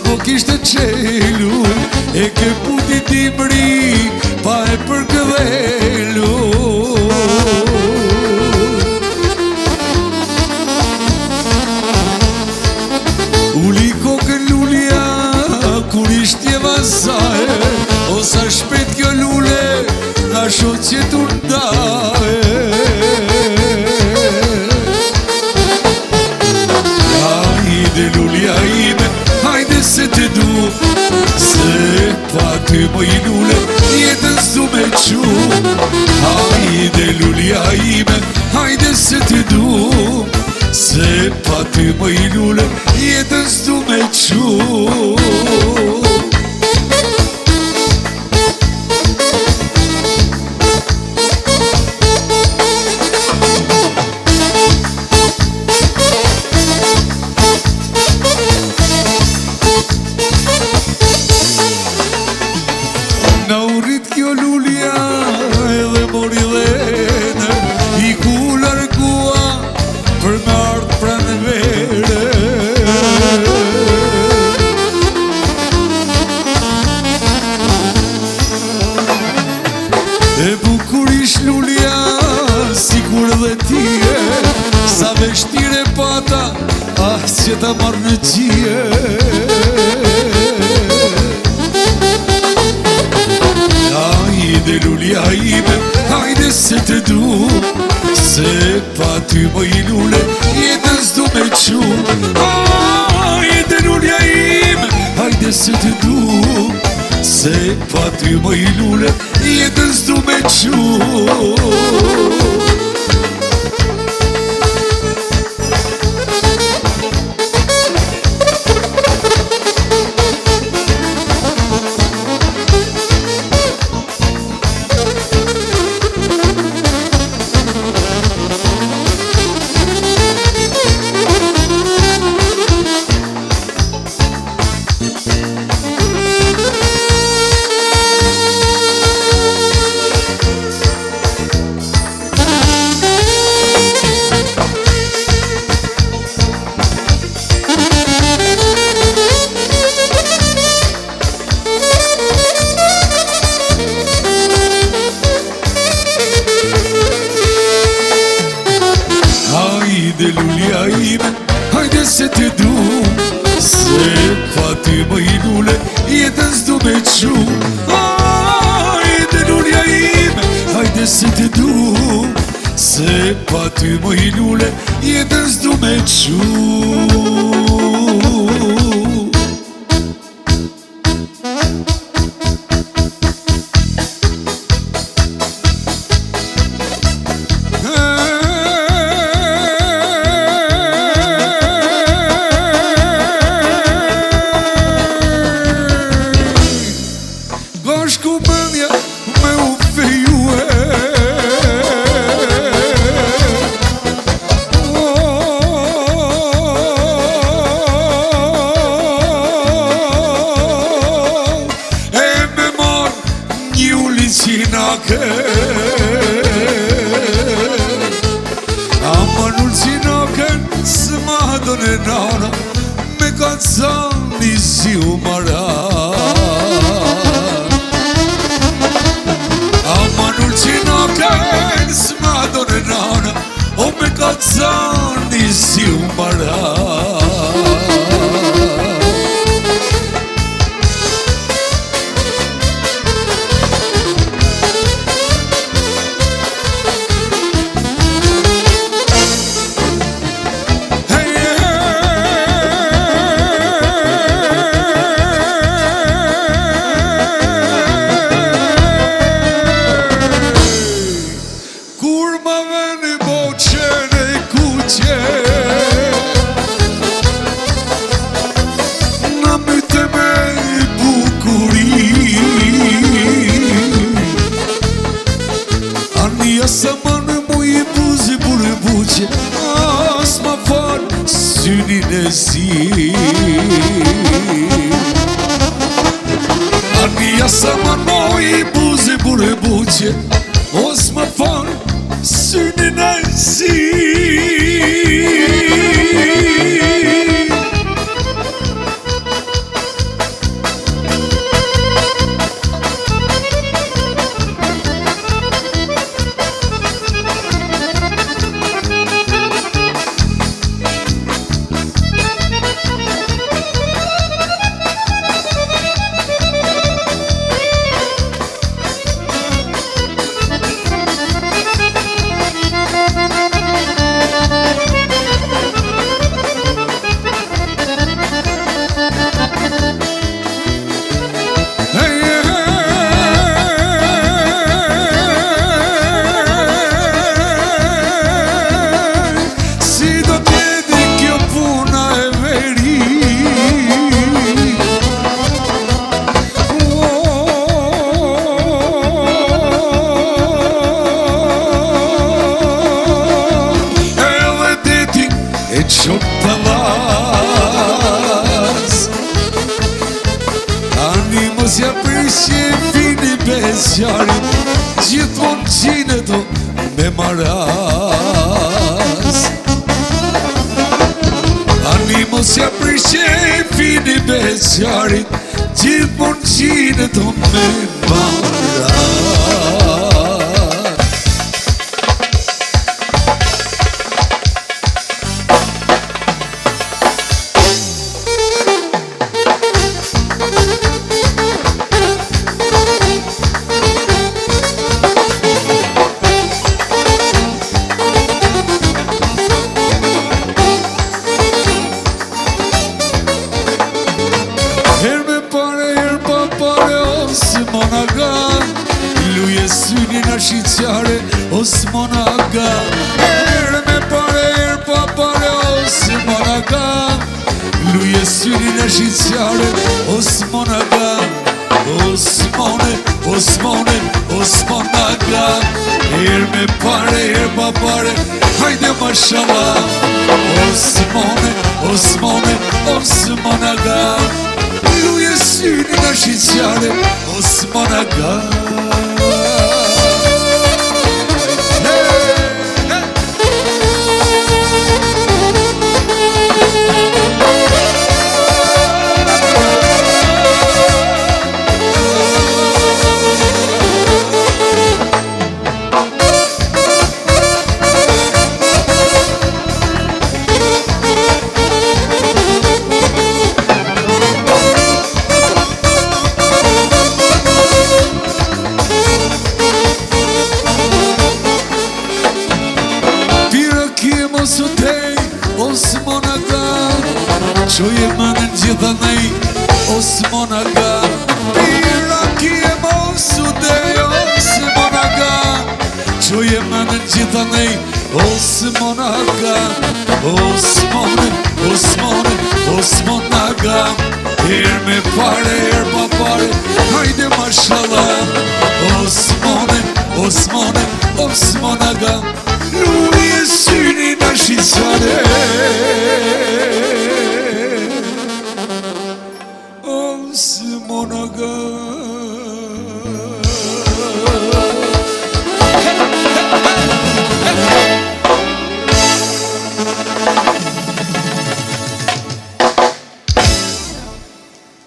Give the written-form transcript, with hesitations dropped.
po kishte qelu, e ke puti dimri, pa e përkëdhelu. Uli kokën lulja, kur ishtje vazaje, o sa shpet kjo lule, nga shot që t'u ndaje. Hajde lulja ime, hajde se te du, se pa ty moj lule, jetën s'du me qu. Hajde lulja ime, hajde se te du, se pa ty moj lule, jetën s'du me qu. Nga u rrit kjo lulja edhe mori dhene, i ku largua për me ardh pranë vere. E bukur ish lulja sikur dhe tije, sa veshtire pata, ah që ta marrë në qije. Hajde lulja ime, hajde se te du, se pa ty moj lule, jetën s'du me qu. Hajde lulja ime, hajde se te du, se pa ty moj lule, jetën s'du me qu. Hajde lulja ime, hajde se te du, se pa ty moj lule, jetën s'du me qu. Hajde lulja ime, hajde se te du, se pa ty moj lule, jetën s'du me qu. Bashku mëndja me u fejue, e me mar një ulicinake. Aman ulicinaken s'ma done nana, me ka zani si u mara. Ulicinaken s'ma done nana, o me ka zani si u mara. Sa manë mu i buzi burë buqe, as ma falë synin e zi. Ania sa manë mu i buzi burë buqe, as ma falë synin e zi. qon palas. Ani mos ja prishe vini besjarin, gjithmon qine do me maraz. Ani mos ja prishe vini besjarin, gjithmon qine do me maraz. Her me pare, her pa pare, Osman Aga, luje synin a shqyqare, Osman Aga. Her me pare, her pa pare, Osman Aga, luje synin a shqyqare, Osman Aga. Osmane, Osmane, Osman Aga. Her me pare, her pa pare, hajde mashallah. Osmane, Osmane, Osman Aga. Luje synin a shqyqare, Osman Aga. Osman Aga, qoje mënën gjitha nej, Osman Aga. Pira kje mos u dej, Osman Aga, qoje mënën gjitha nej, Osman Aga. Osmane, Osmane, Osman Aga. Her me pare, her pa pare, hajde mashallah. Osmane, Osmane, Osman Aga.